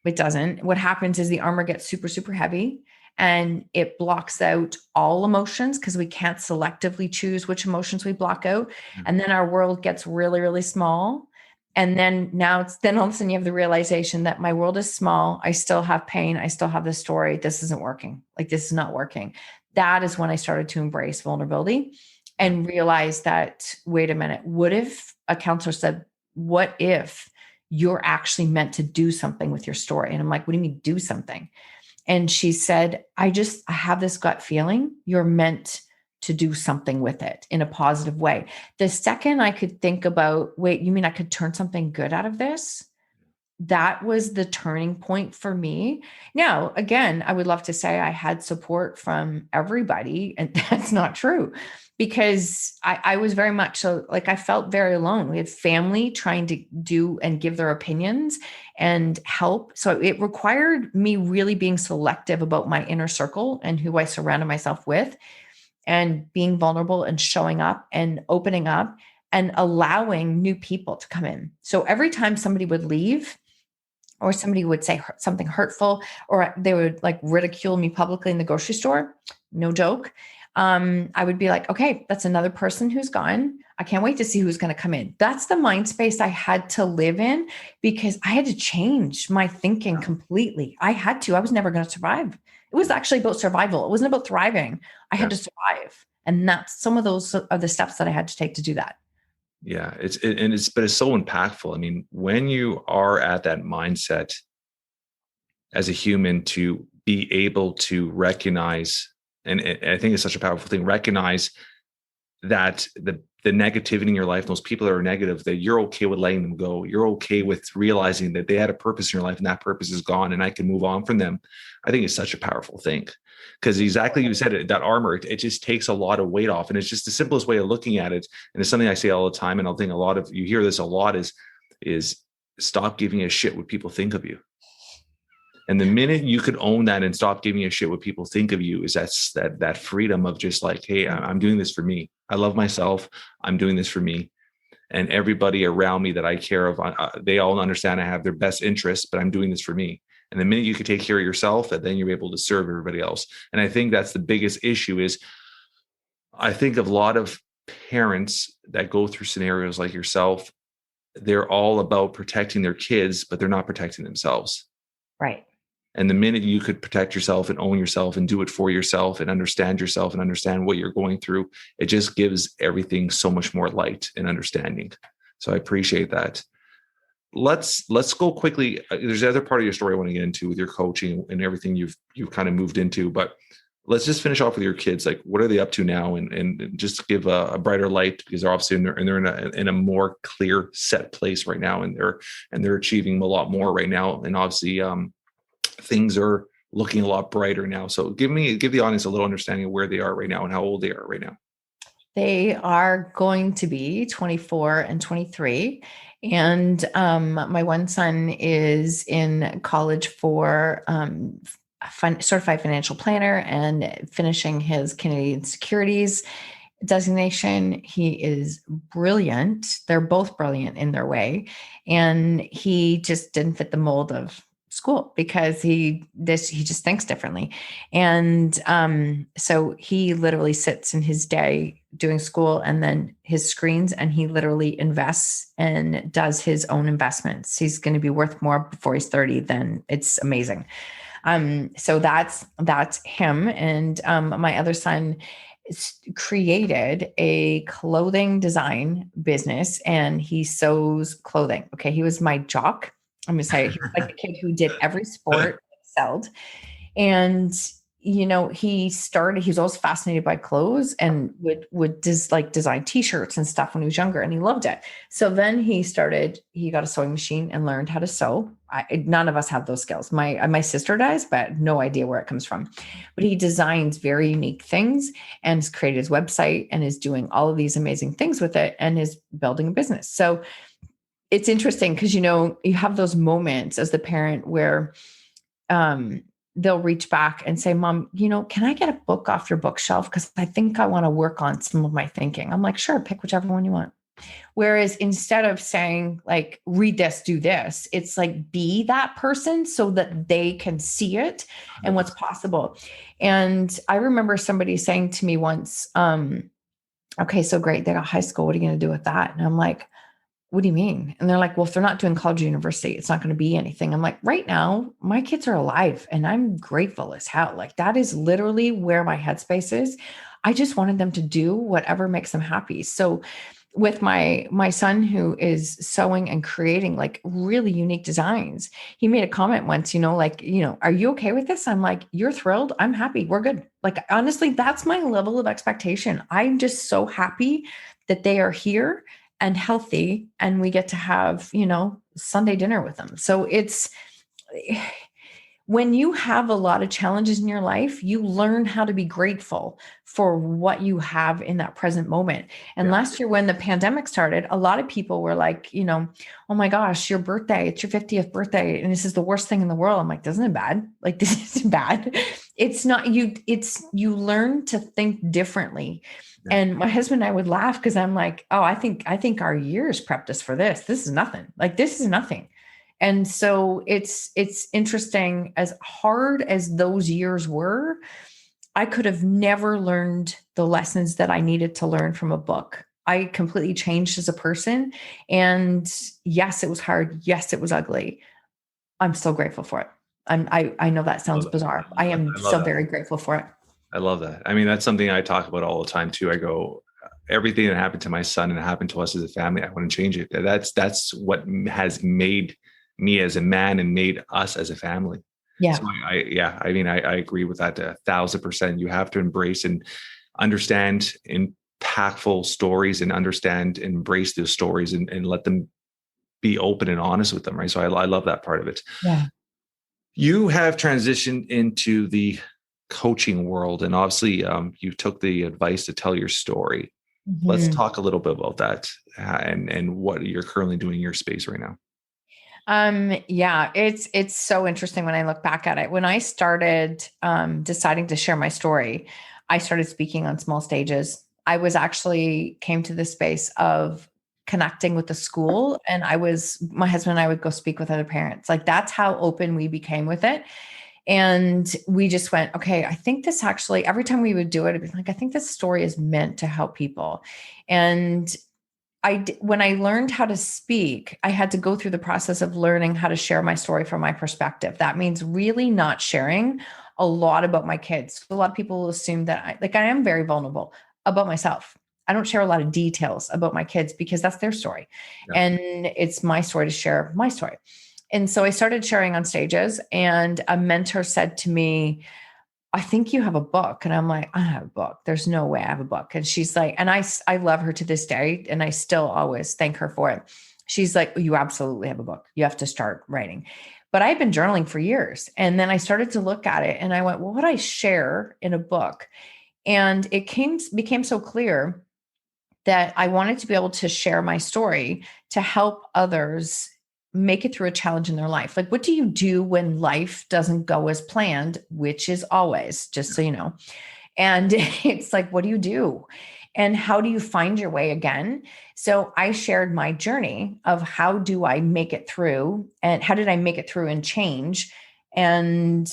it doesn't. What happens is the armor gets super, super heavy, and it blocks out all emotions because we can't selectively choose which emotions we block out. And then our world gets really, really small. And then all of a sudden you have the realization that my world is small. I still have pain. I still have this story. This isn't working. Like this is not working. That is when I started to embrace vulnerability and realize that, wait a minute, what if a counselor said, what if you're actually meant to do something with your story? And I'm like, what do you mean do something? And she said, I have this gut feeling you're meant to do something with it in a positive way. The second I could think about, wait, you mean I could turn something good out of this? That was the turning point for me. Now, again, I would love to say I had support from everybody, and that's not true, because I was very much so, like, I felt very alone. We had family trying to do and give their opinions and help. So it required me really being selective about my inner circle and who I surrounded myself with, and being vulnerable and showing up and opening up and allowing new people to come in. So every time somebody would leave, or somebody would say something hurtful, or they would like ridicule me publicly in the grocery store, no joke, I would be like, okay, that's another person who's gone. I can't wait to see who's going to come in. That's the mind space I had to live in, because I had to change my thinking completely. I was never going to survive. It was actually about survival. It wasn't about thriving. I had to survive. And that's some of those are the steps that I had to take to do that. Yeah, but it's so impactful. I mean, when you are at that mindset as a human, to be able to recognize, and I think it's such a powerful thing, recognize that the negativity in your life, those people that are negative, that you're okay with letting them go. You're okay with realizing that they had a purpose in your life and that purpose is gone and I can move on from them. I think it's such a powerful thing, because exactly you said it, that armor, it just takes a lot of weight off. And it's just the simplest way of looking at it. And it's something I say all the time. And I think a lot of you hear this a lot is stop giving a shit what people think of you. And the minute you could own that and stop giving a shit what people think of you, is that freedom of just like, hey, I'm doing this for me. I love myself. I'm doing this for me. And everybody around me that I care of, they all understand I have their best interests, but I'm doing this for me. And the minute you can take care of yourself, and then you're able to serve everybody else. And I think that's the biggest issue is, I think of a lot of parents that go through scenarios like yourself, they're all about protecting their kids, but they're not protecting themselves. Right. And the minute you could protect yourself and own yourself and do it for yourself and understand yourself and understand what you're going through, it just gives everything so much more light and understanding. So I appreciate that. Let's go quickly. There's the other part of your story I want to get into with your coaching and everything you've kind of moved into, but let's just finish off with your kids. Like, what are they up to now? And just give a brighter light, because they're obviously they're in a more clear set place right now. And they're achieving a lot more right now. And obviously things are looking a lot brighter now. So give the audience a little understanding of where they are right now and how old they are right now. They are going to be 24 and 23. And my one son is in college for certified financial planner and finishing his Canadian securities designation. He is brilliant. They're both brilliant in their way. And he just didn't fit the mold of school because he just thinks differently. And so he literally sits in his day doing school and then his screens, and he literally invests and does his own investments. He's going to be worth more before he's 30 than it's amazing. So that's him. And my other son created a clothing design business, and he sews clothing. Okay. He was my jock. I'm going to say he was like the kid who did every sport, excelled. And, he was always fascinated by clothes and would design t-shirts and stuff when he was younger, and he loved it. So then he got a sewing machine and learned how to sew. None of us have those skills. My sister does, but no idea where it comes from. But he designs very unique things and has created his website and is doing all of these amazing things with it and is building a business. So it's interesting because, you have those moments as the parent where they'll reach back and say, Mom, can I get a book off your bookshelf? Because I think I want to work on some of my thinking. I'm like, sure, pick whichever one you want. Whereas instead of saying like, read this, do this, it's like, be that person so that they can see it and what's possible. And I remember somebody saying to me once, okay, so great. They got high school. What are you going to do with that? And I'm like, what do you mean? And they're like, well, if they're not doing college or university, it's not going to be anything. I'm like, right now, my kids are alive and I'm grateful as hell. Like that is literally where my headspace is. I just wanted them to do whatever makes them happy. So with my son who is sewing and creating like really unique designs, he made a comment once, are you okay with this? I'm like, you're thrilled. I'm happy. We're good. Like, honestly, that's my level of expectation. I'm just so happy that they are here and healthy, and we get to have, Sunday dinner with them. So it's when you have a lot of challenges in your life, you learn how to be grateful for what you have in that present moment. And last year when the pandemic started, a lot of people were like, oh my gosh, your birthday, it's your 50th birthday. And this is the worst thing in the world. I'm like, isn't it bad? Like, this is bad. It's not you. You learn to think differently. And my husband and I would laugh because I'm like, oh, I think our years prepped us for this. This is nothing. Like, this is nothing. And so it's interesting, as hard as those years were, I could have never learned the lessons that I needed to learn from a book. I completely changed as a person. And yes, it was hard. Yes, it was ugly. I'm so grateful for it. I know that sounds bizarre. I am so very grateful for it. I love that. I mean, that's something I talk about all the time too. I go, everything that happened to my son and happened to us as a family, I want to change it. That's what has made me as a man and made us as a family. Yeah. So I agree with that 1,000%. You have to embrace and understand impactful stories and embrace those stories and let them be open and honest with them. Right. So I love that part of it. Yeah. You have transitioned into the coaching world, and obviously you took the advice to tell your story. Mm-hmm. Let's talk a little bit about that and what you're currently doing in your space right now. It's so interesting when I look back at it. When I started deciding to share my story, I started speaking on small stages. I came to this space of connecting with the school, and my husband and I would go speak with other parents. Like, that's how open we became with it. And we just went, okay, I think this actually, every time we would do it, it'd be like, I think this story is meant to help people. And when I learned how to speak, I had to go through the process of learning how to share my story from my perspective. That means really not sharing a lot about my kids. A lot of people assume that I am very vulnerable about myself. I don't share a lot of details about my kids because that's their story. Yeah. And it's my story to share my story. And so I started sharing on stages, and a mentor said to me, I think you have a book. And I'm like, I don't have a book. There's no way I have a book. And she's like, and I love her to this day. And I still always thank her for it. She's like, you absolutely have a book. You have to start writing. But I've been journaling for years. And then I started to look at it and I went, well, what would I share in a book? And it became so clear that I wanted to be able to share my story to help others make it through a challenge in their life. Like, what do you do when life doesn't go as planned, which is always, just so you know. And it's like, what do you do? And how do you find your way again? So I shared my journey of how do I make it through, and how did I make it through and change and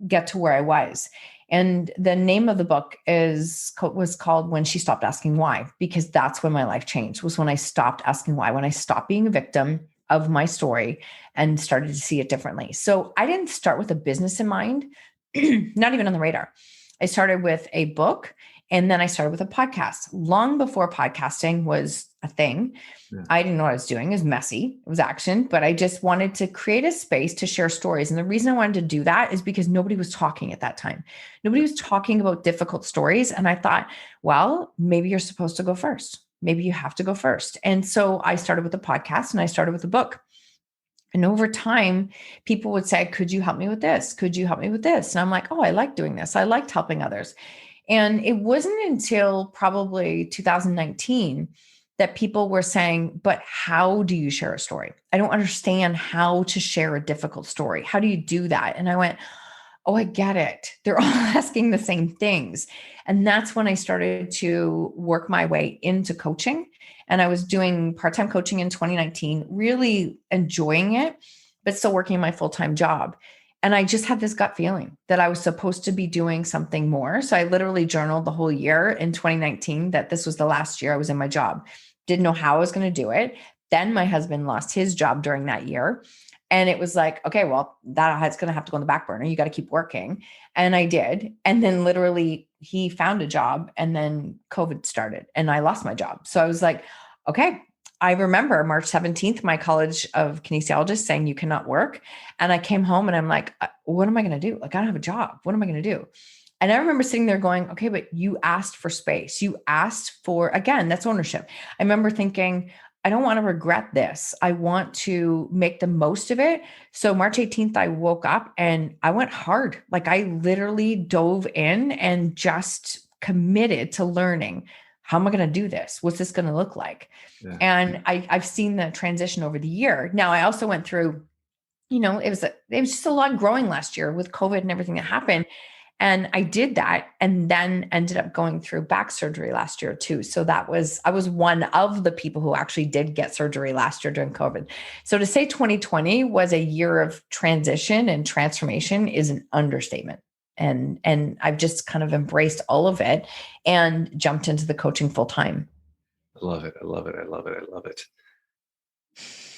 get to where I was. And the name of the book was called When She Stopped Asking Why, because that's when my life changed, was when I stopped asking why, when I stopped being a victim of my story and started to see it differently. So I didn't start with a business in mind, not even on the radar. I started with a book, and then I started with a podcast. Long before podcasting was a thing, I didn't know what I was doing. It was messy. It was action, but I just wanted to create a space to share stories. And the reason I wanted to do that is because nobody was talking at that time. Nobody was talking about difficult stories. And I thought, well, maybe you're supposed to go first. Maybe you have to go first. And so I started with a podcast and I started with a book. And over time, people would say, could you help me with this? Could you help me with this? And I'm like, oh, I like doing this. I liked helping others. And it wasn't until probably 2019 that people were saying, but how do you share a story? I don't understand how to share a difficult story. How do you do that? And I went, oh, I get it. They're all asking the same things. And that's when I started to work my way into coaching. And I was doing part-time coaching in 2019, really enjoying it, but still working my full-time job. And I just had this gut feeling that I was supposed to be doing something more. So I literally journaled the whole year in 2019 that this was the last year I was in my job. Didn't know how I was going to do it. Then my husband lost his job during that year. And it was like, okay, well, that's going to have to go on the back burner. You got to keep working. And I did. And then literally he found a job and then COVID started and I lost my job. So I was like, okay. I remember March 17th, my college of kinesiologists saying you cannot work. And I came home and I'm like, what am I going to do? Like, I don't have a job. What am I going to do? And I remember sitting there going, okay, but you asked for space. You asked for, again, that's ownership. I remember thinking, I don't want to regret this. I want to make the most of it. So March 18th, I woke up and I went hard. Like I literally dove in and just committed to learning. How am I going to do this? What's this going to look like? Yeah. And I've seen the transition over the year. Now I also went through, it was just a lot growing last year with COVID and everything that happened. And I did that and then ended up going through back surgery last year too. So I was one of the people who actually did get surgery last year during COVID. So to say 2020 was a year of transition and transformation is an understatement. And I've just kind of embraced all of it and jumped into the coaching full time. I love it. I love it. I love it. I love it.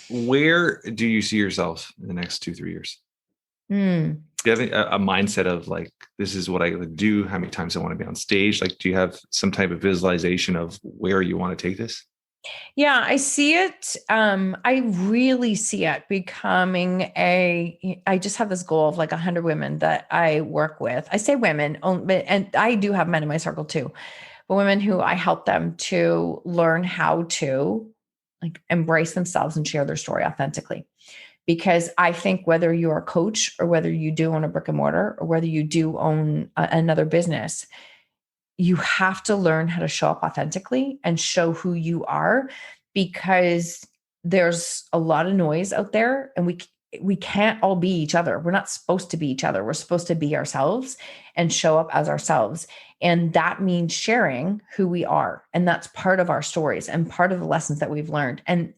Where do you see yourself in the next 2-3 years? Do you have a mindset of like, this is what I would do? How many times I want to be on stage? Like, do you have some type of visualization of where you want to take this? Yeah, I see it. I really see it becoming I just have this goal of like 100 women that I work with. I say women, and I do have men in my circle too, but women who I help them to learn how to like embrace themselves and share their story authentically. Because I think whether you're a coach or whether you do own a brick and mortar or whether you do own another business, you have to learn how to show up authentically and show who you are, because there's a lot of noise out there and we can't all be each other. We're not supposed to be each other. We're supposed to be ourselves and show up as ourselves. And that means sharing who we are. And that's part of our stories and part of the lessons that we've learned. And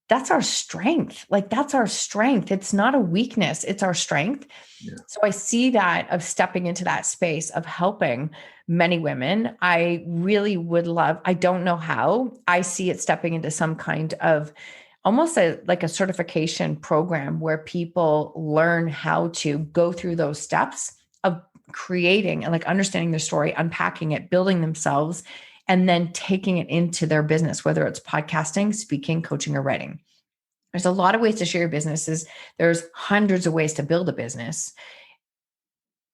that's our strength. Like that's our strength. It's not a weakness. It's our strength. Yeah. So I see that of stepping into that space of helping many women. I really would love, I don't know how, I see it stepping into some kind of almost like a certification program where people learn how to go through those steps of creating and like understanding their story, unpacking it, building themselves, and then taking it into their business, whether it's podcasting, speaking, coaching, or writing. There's a lot of ways to share your businesses. There's hundreds of ways to build a business.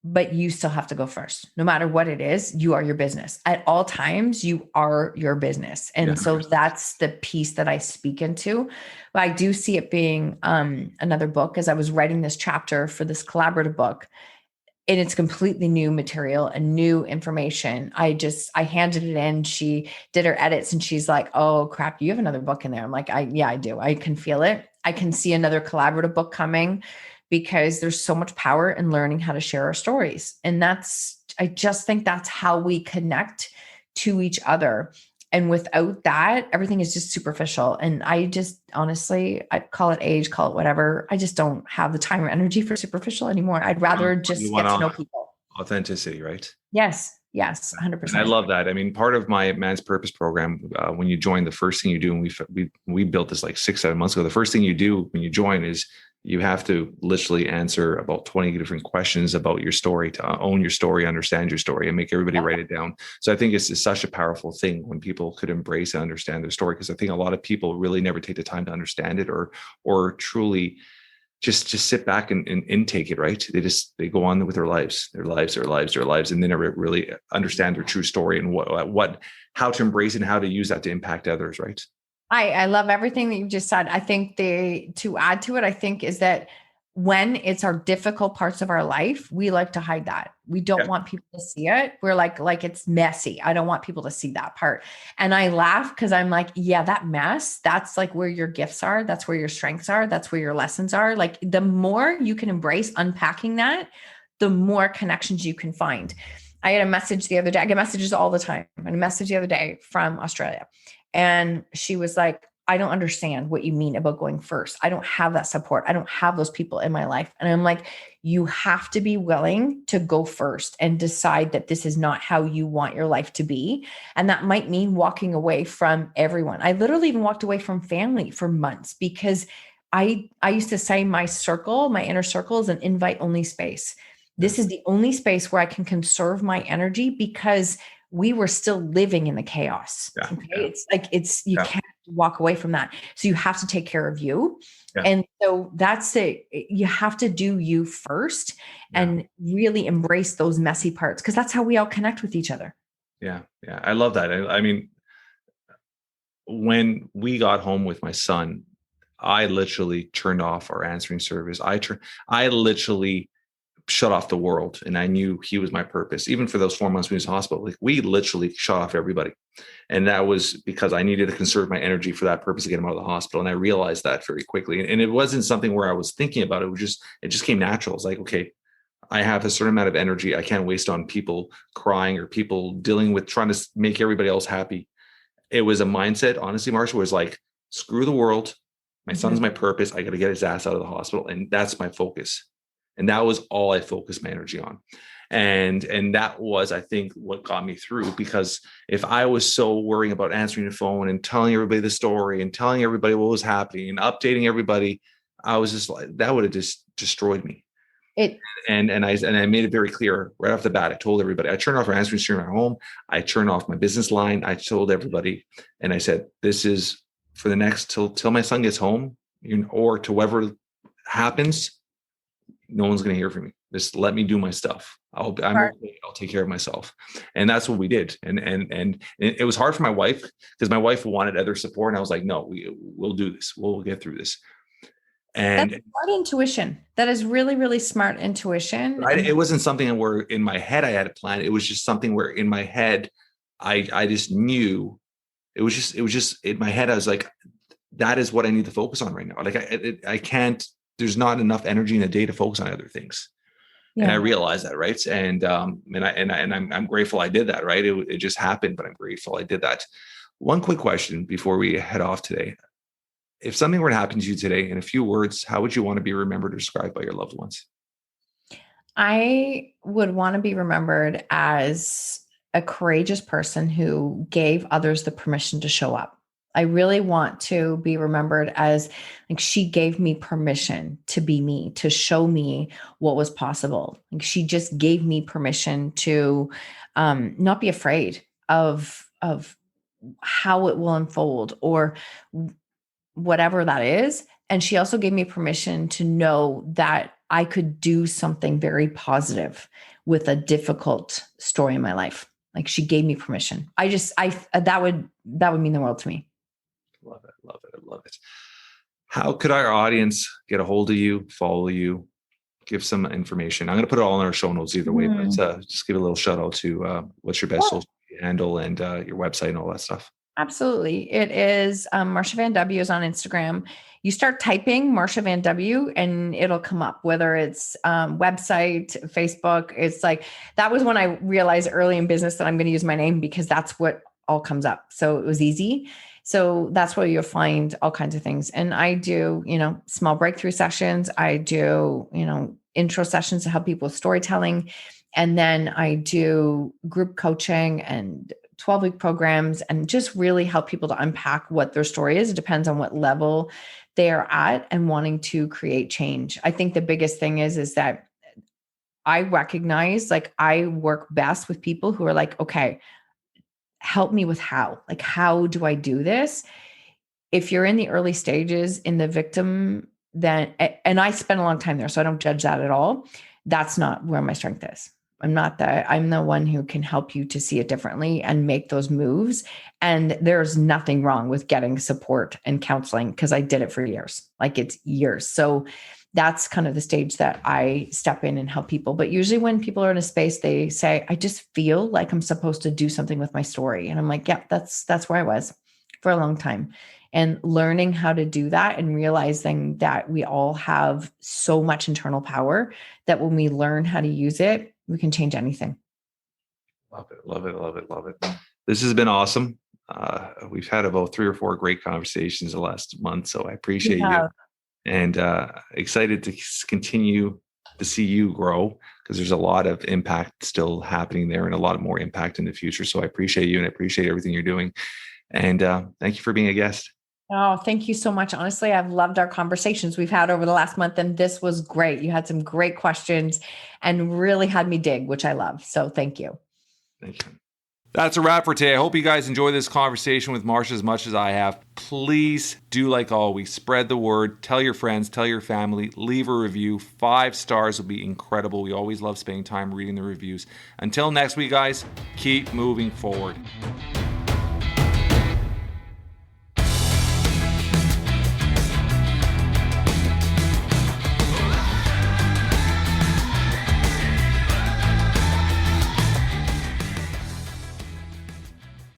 but you still have to go first. No matter what it is, you are your business. At all times, you are your business. And so that's the piece that I speak into. But I do see it being another book, as I was writing this chapter for this collaborative book. And it's completely new material and new information. I handed it in. She did her edits and she's like, oh crap, you have another book in there. I'm like, yeah, I do. I can feel it. I can see another collaborative book coming, because there's so much power in learning how to share our stories. And I just think that's how we connect to each other. And without that, everything is just superficial. And I just, honestly, I call it age, call it whatever. I just don't have the time or energy for superficial anymore. I'd rather just get to know people. Authenticity, right? Yes. 100%. And I love that. I mean, part of my Man's Purpose program, when you join, the first thing you do, and we built this like 6-7 months ago, the first thing you do when you join is you have to literally answer about 20 different questions about your story, to own your story, understand your story, and make everybody write it down. So I think it's such a powerful thing when people could embrace and understand their story, because I think a lot of people really never take the time to understand it or truly just sit back and intake it, right? They go on with their lives, and they never really understand their true story and how to embrace it and how to use that to impact others, right? I love everything that you just said. I think to add to it, I think is that when it's our difficult parts of our life, we like to hide that. We don't want people to see it. We're like it's messy. I don't want people to see that part. And I laugh because I'm like, yeah, that mess, that's like where your gifts are. That's where your strengths are. That's where your lessons are. Like the more you can embrace unpacking that, the more connections you can find. I had a message the other day. I get messages all the time. I had a message the other day from Australia. And she was like, I don't understand what you mean about going first. I don't have that support. I don't have those people in my life. And I'm like, you have to be willing to go first and decide that this is not how you want your life to be. And that might mean walking away from everyone. I literally even walked away from family for months because I used to say my inner circle is an invite only space. This is the only space where I can conserve my energy because we were still living in the chaos. It's like, you can't walk away from that. So you have to take care of you. And so that's it. You have to do you first and really embrace those messy parts, because that's how we all connect with each other. Yeah. I love that. I mean, when we got home with my son, I literally turned off our answering service. I literally shut off the world, and I knew he was my purpose. Even for those 4 months we was in hospital, like we literally shut off everybody. And that was because I needed to conserve my energy for that purpose to get him out of the hospital. And I realized that very quickly. And it wasn't something where I was thinking about it. It just came natural. It's like, okay, I have a certain amount of energy. I can't waste on people crying or people dealing with trying to make everybody else happy. It was a mindset, honestly, Marsha, was like, screw the world. My son's my purpose. I got to get his ass out of the hospital. And that's my focus. And that was all I focused my energy on. And that was, I think, what got me through, because if I was so worrying about answering the phone and telling everybody the story and telling everybody what was happening and updating everybody, I was just like, that would have just destroyed me. And I made it very clear right off the bat. I told everybody, I turned off our answering machine at home. I turned off my business line. I told everybody, and I said, this is for the next till my son gets home, or to whatever happens. No one's going to hear from me. Just let me do my stuff. I'm okay. I'll take care of myself. And that's what we did. And it was hard for my wife, because my wife wanted other support. And I was like, no, we'll do this. We'll get through this. And that's smart intuition. That is really, really smart intuition. It wasn't something where in my head I had a plan. It was just something where in my head, I just knew it was just in my head. I was like, that is what I need to focus on right now. Like I can't, there's not enough energy in a day to focus on other things. And I realized that, right? And I'm grateful I did that, right? It just happened, but I'm grateful I did that. One quick question before we head off today. If something were to happen to you today, in a few words, how would you want to be remembered or described by your loved ones? I would want to be remembered as a courageous person who gave others the permission to show up. I really want to be remembered as like, she gave me permission to be me, to show me what was possible. Like, she just gave me permission to not be afraid of how it will unfold or whatever that is. And she also gave me permission to know that I could do something very positive with a difficult story in my life. Like she gave me permission. That would mean the world to me. Love it. Love it. I love it. How could our audience get a hold of you, follow you, give some information? I'm going to put it all in our show notes either way, but just give a little shout out to what's your best social handle and your website and all that stuff. Absolutely. It is Marsha Van W is on Instagram. You start typing Marsha Van W and it'll come up, whether it's website, Facebook. It's like, that was when I realized early in business that I'm going to use my name because that's what all comes up. So it was easy. So that's where you'll find all kinds of things. And I do, small breakthrough sessions. I do, intro sessions to help people with storytelling. And then I do group coaching and 12-week programs and just really help people to unpack what their story is. It depends on what level they are at and wanting to create change. I think the biggest thing is that I recognize, like, I work best with people who are like, okay, help me with how. Like, how do I do this? If you're in the early stages in the victim, then, and I spent a long time there, so I don't judge that at all. That's not where my strength is. I'm the one who can help you to see it differently and make those moves. And there's nothing wrong with getting support and counseling because I did it for years. Like, it's years. So that's kind of the stage that I step in and help people. But usually when people are in a space, they say, I just feel like I'm supposed to do something with my story. And I'm like, yeah, that's where I was for a long time. And learning how to do that and realizing that we all have so much internal power that when we learn how to use it, we can change anything. Love it. Love it. Love it. Love it. This has been awesome. We've had about 3 or 4 great conversations the last month. So I appreciate you and excited to continue to see you grow because there's a lot of impact still happening there and a lot more impact in the future. So I appreciate you and I appreciate everything you're doing. And thank you for being a guest. Oh, thank you so much. Honestly, I've loved our conversations we've had over the last month, and this was great. You had some great questions and really had me dig, which I love. So thank you. Thank you. That's a wrap for today. I hope you guys enjoy this conversation with Marsha as much as I have. Please do, like always, spread the word. Tell your friends, tell your family, leave a review. 5 stars will be incredible. We always love spending time reading the reviews. Until next week, guys, keep moving forward.